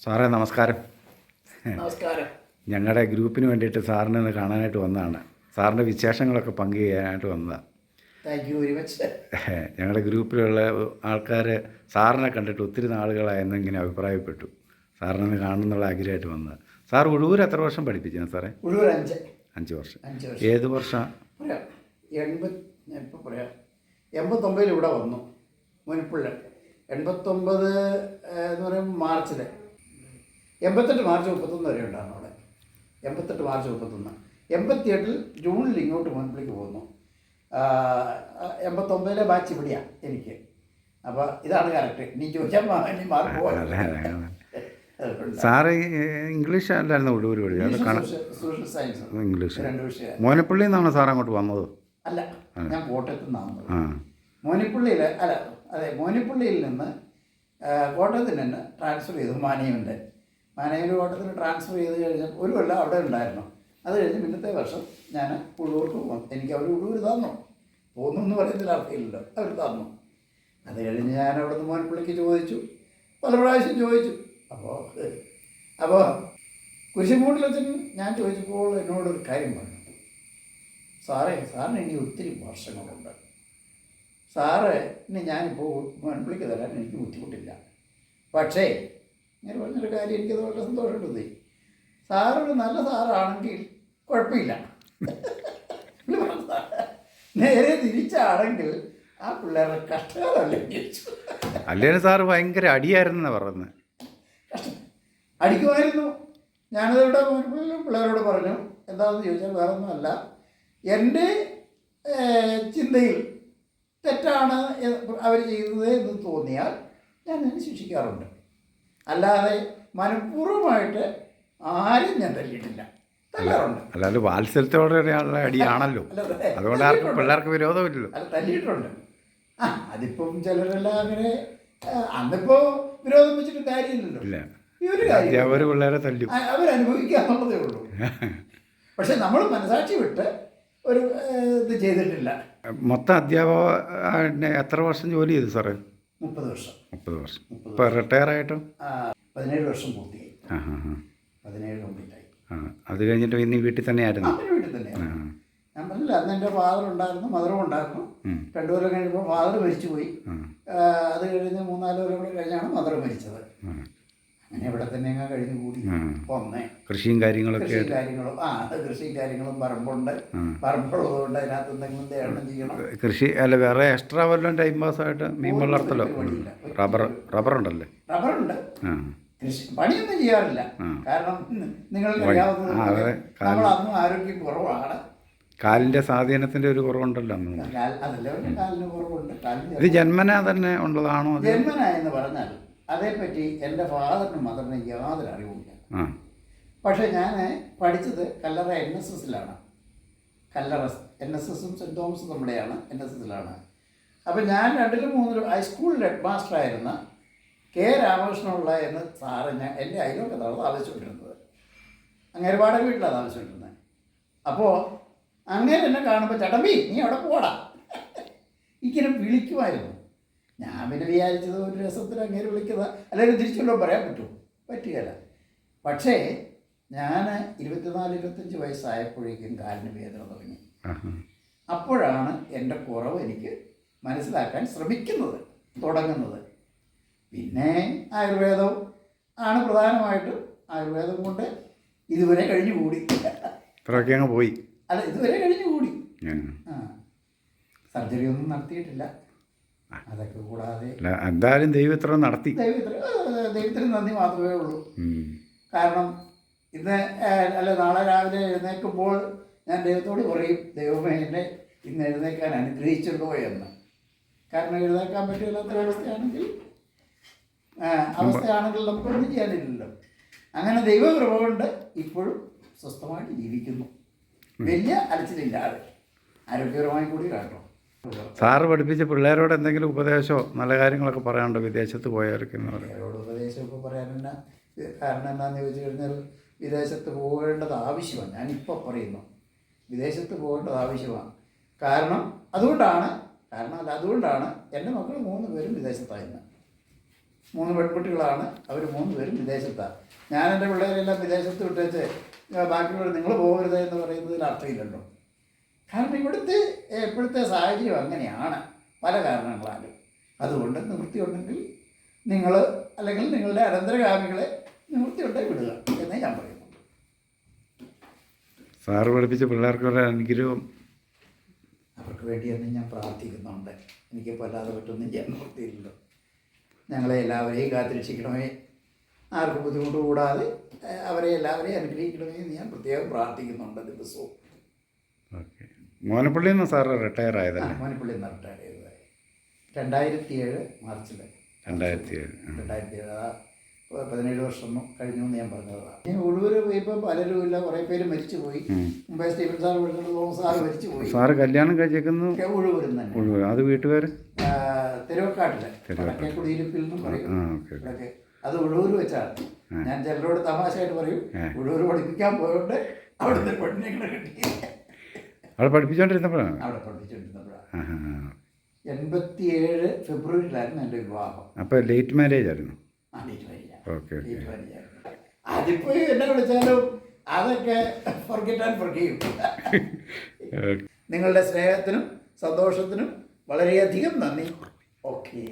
സാറേ നമസ്കാരം. നമസ്കാരം. ഞങ്ങളുടെ ഗ്രൂപ്പിന് വേണ്ടിയിട്ട് സാറിനെ ഒന്ന് കാണാനായിട്ട് വന്നതാണ്. സാറിൻ്റെ വിശേഷങ്ങളൊക്കെ പങ്കുചെയ്യാനായിട്ട് വന്നതാണ്. Thank you very much. ഞങ്ങളുടെ ഗ്രൂപ്പിലുള്ള ആൾക്കാർ സാറിനെ കണ്ടിട്ട് ഒത്തിരി നാളുകളായെന്ന് ഇങ്ങനെ അഭിപ്രായപ്പെട്ടു. സാറിനെ കാണുന്നുള്ള ആഗ്രഹമായിട്ട് വന്നത്. സാർ ഉഴൂർ എത്ര വർഷം പഠിപ്പിച്ചു സാറേ? ഉഴൂർ 5 വർഷം. 5 വർഷം. ഏത് വർഷം? പറയാം. 89 ഇവിടെ വന്നു. മുനിപ്പിള്ള 89 എന്ന് പറയുമ്പോൾ മാർച്ചിൽ 88 മാർച്ച് 31 വരെ ഉണ്ടായിരുന്നു അവിടെ. 88 മാർച്ച് 31. 88 ജൂണിൽ ഇങ്ങോട്ട് മുനിപ്പിലേക്ക് പോന്നു. 89 ബാച്ച് ഇവിടെയാണ് എനിക്ക്. അപ്പോൾ ഇതാണ് കറക്റ്റ്. നീ ചോദിച്ചാൽ ഇനി മാർക്ക് പോകാൻ. സാറ് ഇംഗ്ലീഷ് അല്ലായിരുന്നു ഉഴൂർ പഠിച്ചത്? Social science English. 2 വിഷയം. മോനപ്പള്ളിയിൽ നിന്നാണ് സാർ അങ്ങോട്ട് വന്നത്? അല്ല, ഞാൻ കോട്ടയത്ത് നിന്നാണ്. മോനിപ്പള്ളിയിൽ മോനിപ്പള്ളിയിൽ നിന്ന് കോട്ടയത്തിന് തന്നെ ട്രാൻസ്ഫർ ചെയ്തു. മാനേജ് കോട്ടയത്തിന് ട്രാൻസ്ഫർ ചെയ്ത് കഴിഞ്ഞാൽ ഒരു കൊല്ലം അവിടെ ഉണ്ടായിരുന്നു. അത് കഴിഞ്ഞ് പിന്നത്തെ വർഷം ഞാൻ ഉള്ളൂർക്ക് പോകും. എനിക്ക് അവർ ഉള്ളൂർ തന്നു. പോകുന്നു എന്ന് പറയുന്നതിൽ അർത്ഥമില്ലല്ലോ, അവർ തന്നു. അത് കഴിഞ്ഞ് ഞാൻ അവിടെ നിന്ന് മോനിപ്പള്ളിക്ക് ചോദിച്ചു, പല പ്രാവശ്യം ചോദിച്ചു. അപ്പോൾ കുരിശുമൂട്ടിലച്ഛൻ ഞാൻ ചോദിച്ചപ്പോൾ എന്നോടൊരു കാര്യം പറഞ്ഞു. സാറിന് ഇനി ഒത്തിരി വർഷങ്ങളുണ്ട്. ഇനി ഞാനിപ്പോൾ മോനിപ്പള്ളിക്ക് തരാൻ എനിക്ക് ബുദ്ധിമുട്ടില്ല. പക്ഷേ ഇങ്ങനെ പറഞ്ഞൊരു കാര്യം എനിക്കത് വളരെ സന്തോഷമുണ്ട്. സാറൊരു നല്ല സാറാണെങ്കിൽ കുഴപ്പമില്ല. നേരെ തിരിച്ചാണെങ്കിൽ ആ പിള്ളേരുടെ കഷ്ടകാലമല്ലേ ചോദിച്ചു. അല്ലെങ്കിൽ സാറ് ഭയങ്കര അടിയായിരുന്നെന്നാണ് പറഞ്ഞത്. കഷ്ടം അടിക്കുമായിരുന്നു. ഞാനതിവിടെ പിള്ളേരോട് പറഞ്ഞു. എന്താണെന്ന് ചോദിച്ചാൽ വേറെ ഒന്നുമല്ല, എൻ്റെ ചിന്തയിൽ തെറ്റാണ് അവർ ചെയ്യുന്നത് എന്ന് തോന്നിയാൽ ഞാൻ അതിനെ ശിക്ഷിക്കാറുണ്ട്. അല്ലാതെ മനഃപൂർവ്വമായിട്ട് ആരും ഞാൻ തല്ലിയിട്ടില്ല. തല്ലാറുണ്ട്. അല്ലാതെ വാത്സല്യത്തോടെയുള്ള അടിയാണല്ലോ, അതുകൊണ്ട് ആർക്കും പിള്ളേർക്ക് വിരോധമില്ലല്ലോ. അത് തല്ലിയിട്ടുണ്ട്. അതിപ്പം ചിലരെല്ലാം അങ്ങനെ അന്നിപ്പോൾ വിരോധം വെച്ചിട്ട് കാര്യമില്ലല്ലോ. ഈ ഒരു കാര്യം പിള്ളേരെ തല്ലു അവരനുഭവിക്കാന്നുള്ളതേ ഉള്ളൂ. പക്ഷെ നമ്മൾ മനസാക്ഷി വിട്ട് ഒരു ഇത് ചെയ്തിട്ടില്ല. മൊത്തം അധ്യാപകനെ എത്ര വർഷം ജോലി ചെയ്തു സാറേ? 30 വർഷം. 30 വർഷം. ഇപ്പോൾ റിട്ടയർ ആയിട്ടോ? 17 വർഷം പൂർത്തിയായി. 17 കംപ്ലീറ്റ് ആയി. അത് കഴിഞ്ഞിട്ട് പിന്നെ വീട്ടിൽ തന്നെയായിരുന്നു? വീട്ടിൽ തന്നെയാണ്. ഞാൻ പറഞ്ഞില്ല, അന്ന് എൻ്റെ ഫാദർ ഉണ്ടായിരുന്നു, മദറും ഉണ്ടായിരുന്നു. 2 കൊല്ലം കഴിഞ്ഞപ്പോൾ ഫാദർ മരിച്ചുപോയി. അത് കഴിഞ്ഞ് 3-4 കൊല്ലം കൂടെ കഴിഞ്ഞാണ് മദർ മരിച്ചത്. അങ്ങനെ ഇവിടെ തന്നെ അങ്ങ് കഴിഞ്ഞു കൂടി പോന്നേ. കൃഷിയും കാര്യങ്ങളും കൃഷിയും കാര്യങ്ങളും പറമ്പുണ്ട്. പറമ്പുള്ളതുകൊണ്ട് അതിനകത്ത് എന്തെങ്കിലും തേടണം ചെയ്യണം. കൃഷി അല്ല, വേറെ എക്സ്ട്രാ വല്ലതും ടൈം പാസ്സായിട്ട് മീൻ വളർത്തലോ? റബ്ബറുണ്ടല്ലേ? റബ്ബറുണ്ട്. കൃഷി പണിയൊന്നും ചെയ്യാറില്ല. കാരണം നിങ്ങൾക്ക് അറിയാവുന്നത് നമ്മൾ അന്നും ആരോഗ്യം കുറവാണ്. കാലിൻ്റെ സ്വാധീനത്തിൻ്റെ ഒരു കുറവുണ്ടല്ലോ അന്ന്. കാലിന് കുറവുണ്ട്. ഇത് ജന്മനാ തന്നെ ഉള്ളതാണോ? ജന്മനാ എന്ന് പറഞ്ഞാൽ അതേപ്പറ്റി എൻ്റെ ഫാദറിനും മദറിനും യാതൊരു അറിവുമില്ല. പക്ഷേ ഞാൻ പഠിച്ചത് കല്ലറ NSSലാണ്. കല്ലറ NSSും സെൻറ്റ് തോമസും നമ്മുടെയാണ്, NSSലാണ്. അപ്പോൾ ഞാൻ 2-ലും 3-ലും ഹൈസ്കൂളിൽ ഹെഡ് മാസ്റ്ററായിരുന്ന K. രാമകൃഷ്ണപിള്ള എന്ന സാറ് എൻ്റെ അയൽവക്കത്താണ് താമസിച്ചുകൊണ്ടിരുന്നത്. അങ്ങനെ വാടക വീട്ടിലാണ് താമസിച്ചുകൊണ്ടിരുന്നത്. അപ്പോൾ അങ്ങനെ എന്നെ കാണുമ്പോൾ ചടമ്പി നീ അവിടെ പോടാ ഇങ്ങനെ വിളിക്കുമായിരുന്നു. ഞാൻ പിന്നെ വിചാരിച്ചത് ഒരു രസത്തിന് അങ്ങനെ വിളിക്കുക, അല്ലെങ്കിൽ തിരിച്ചുള്ള പറയാൻ പറ്റുകയില്ല. പക്ഷേ ഞാൻ 24-25 വയസ്സായപ്പോഴേക്കും കാലിന് വേദന തുടങ്ങി. അപ്പോഴാണ് എൻ്റെ കുറവ് എനിക്ക് മനസ്സിലാക്കാൻ തുടങ്ങുന്നത്. പിന്നെ ആയുർവേദം ആണ് പ്രധാനമായിട്ടും. ആയുർവേദം കൊണ്ട് ഇതുവരെ കഴിഞ്ഞു കൂടി. പോയി അല്ല, ഇതുവരെ കഴിഞ്ഞു കൂടി. സർജറി ഒന്നും നടത്തിയിട്ടില്ല. അതൊക്കെ കൂടാതെ എന്തായാലും ദൈവത്തിന് നടത്തി. ദൈവത്തിന് നന്ദി മാത്രമേ ഉള്ളൂ. കാരണം ഇന്ന് നാളെ രാവിലെ എഴുന്നേൽക്കുമ്പോൾ ഞാൻ ദൈവത്തോട് പറയും, ദൈവമേ എന്നെ ഇന്ന് എഴുന്നേൽക്കാൻ അനുഗ്രഹിച്ചല്ലോ എന്ന്. കാരണം എഴുന്നേൽക്കാൻ പറ്റില്ലാത്തൊരവസ്ഥയാണെങ്കിൽ നമുക്കൊന്നും ചെയ്യാനില്ലല്ലോ. അങ്ങനെ ദൈവകൃപ കൊണ്ട് ഇപ്പോഴും സ്വസ്ഥമായിട്ട് ജീവിക്കുന്നു. വലിയ അലച്ചിലില്ലാതെ ആരോഗ്യപരമായി കൂടി കാണണം. സാറ് പഠിപ്പിച്ച പിള്ളേരോട് എന്തെങ്കിലും ഉപദേശമോ നല്ല കാര്യങ്ങളൊക്കെ പറയാനുണ്ടോ വിദേശത്ത് പോയവർക്ക്? പിള്ളേരോട് ഉപദേശമൊക്കെ പറയാനുള്ള കാരണം എന്താണെന്ന് ചോദിച്ചു കഴിഞ്ഞാൽ, വിദേശത്ത് പോകേണ്ടത് ആവശ്യമാണ്. ഞാനിപ്പോൾ പറയുന്നു, വിദേശത്ത് പോകേണ്ടത് ആവശ്യമാണ്. അതുകൊണ്ടാണ് എൻ്റെ മക്കൾ 3 പേരും വിദേശത്തായിരുന്നു. 3 പെൺകുട്ടികളാണ്. അവർ 3 പേരും വിദേശത്താണ്. ഞാൻ എൻ്റെ പിള്ളേരെല്ലാം വിദേശത്ത് വിട്ടേച്ച് ബാക്കിയുള്ളവർ നിങ്ങൾ പോകരുത് എന്ന് പറയുന്നതിൽ അർത്ഥമില്ലല്ലോ. കാരണം ഇപ്പോഴത്തെ സാഹചര്യം അങ്ങനെയാണ്, പല കാരണങ്ങളാലും. അതുകൊണ്ട് നിവൃത്തിയുണ്ടെങ്കിൽ നിങ്ങൾ അല്ലെങ്കിൽ നിങ്ങളുടെ അനന്തരഗാമികളെ നിവൃത്തിയുണ്ടെങ്കിൽ വിടുക എന്നേ ഞാൻ പറയുന്നു. സാറ് പഠിപ്പിച്ച പിള്ളേർക്കുള്ള അനുഗ്രഹം അവർക്ക് വേണ്ടിയെന്ന് ഞാൻ പ്രാർത്ഥിക്കുന്നുണ്ട്. എനിക്കിപ്പോൾ അല്ലാതെ പറ്റൊന്നും ചെയ്യാൻ നിവൃത്തിയില്ലല്ലോ. ഞങ്ങളെ എല്ലാവരെയും കാത്തിരക്ഷിക്കണമേ, ആർക്കും ബുദ്ധിമുട്ട് കൂടാതെ അവരെ എല്ലാവരെയും അനുഗ്രഹിക്കണമേ എന്ന് ഞാൻ പ്രത്യേകം പ്രാർത്ഥിക്കുന്നുണ്ട് ദിവസവും. ഓക്കെ. മോനപ്പള്ളിയിൽ നിന്ന് സാറ് റിട്ടയർ ആയതല്ലേ? മോനപ്പള്ളിയിൽ നിന്ന് റിട്ടയർ ചെയ്തതായി 2007 മാർച്ചിൽ. 2007 17 വർഷം കഴിഞ്ഞു എന്ന് ഞാൻ പറഞ്ഞതാണ്. ഞാൻ ഉഴൂര് പോയപ്പോൾ പലരും ഇല്ല, കുറേ പേര് മരിച്ചുപോയി. മുമ്പേ സ്റ്റീഫൻ സാർ വിളിക്കുന്നത് തോമസ് സാറ് മരിച്ചുപോയി. സാറ് കല്യാണം കഴിച്ചേക്കുന്നു ഉഴൂരിൽ തന്നെ. ഉഴൂർ. അത് വീട്ടുകാർ തിരുവക്കാട്ടിലെ കുടിയിരിപ്പിൽ നിന്നും പറയും. ഇവിടെയൊക്കെ അത് ഉഴൂർ വെച്ചാണ്. ഞാൻ ചിലരോട് തമാശയായിട്ട് പറയും, ഉഴൂർ പഠിപ്പിക്കാൻ പോയോണ്ട് അവിടുത്തെ പെണ്ണിനെ കിട്ടി. അവിടെ പഠിപ്പിച്ചോണ്ടിരുന്നപ്പോഴാണ്? അവിടെ പഠിപ്പിച്ചോണ്ടിരുന്നപ്പോഴാണ്. 87 ഫെബ്രുവരിയിലായിരുന്നു എൻ്റെ വിവാഹം. അപ്പോൾ ലേറ്റ് മാരേജ് ആയിരുന്നു? Late marriage. ഓക്കെ. അതിപ്പോൾ എന്നെ വിളിച്ചാലും അതൊക്കെ forget and forgive. നിങ്ങളുടെ സ്നേഹത്തിനും സന്തോഷത്തിനും വളരെയധികം നന്ദി. ഓക്കെ.